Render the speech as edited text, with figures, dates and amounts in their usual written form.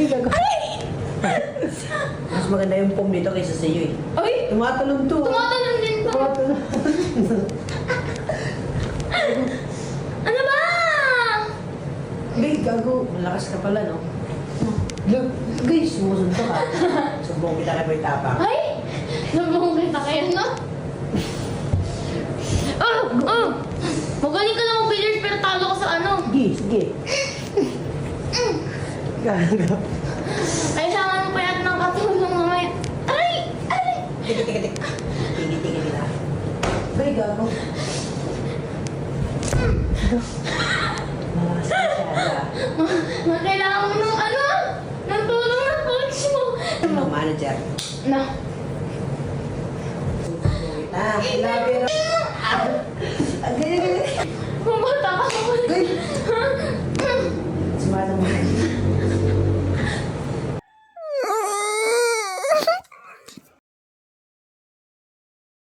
gago. Mas maganda yung pom dito kaysa sa iyo eh. Ay! Tumatalon to. Tumatalon din to. Tumatalon. Ano ba? Gay, gago. Malakas ka pala, no? Look, guys, sumusunod ka. Sumbong kita kay Boy Tapang. Ay! Nabong kita kayo, no? Magaling ka na mag-billiards pero talo ka sa ano? Sige. Gago. Kailangan mo pa yan ng katulong mamaya. Ay! Ay! Tigit. Tigit na. Gay, gago. Malakas ka siya. Kailangan mo ng ano? Ng tulong ng coach mo. Ano, manager? Na. Ilabiro. Ganyan. Pumunta ka. Gay. Ha?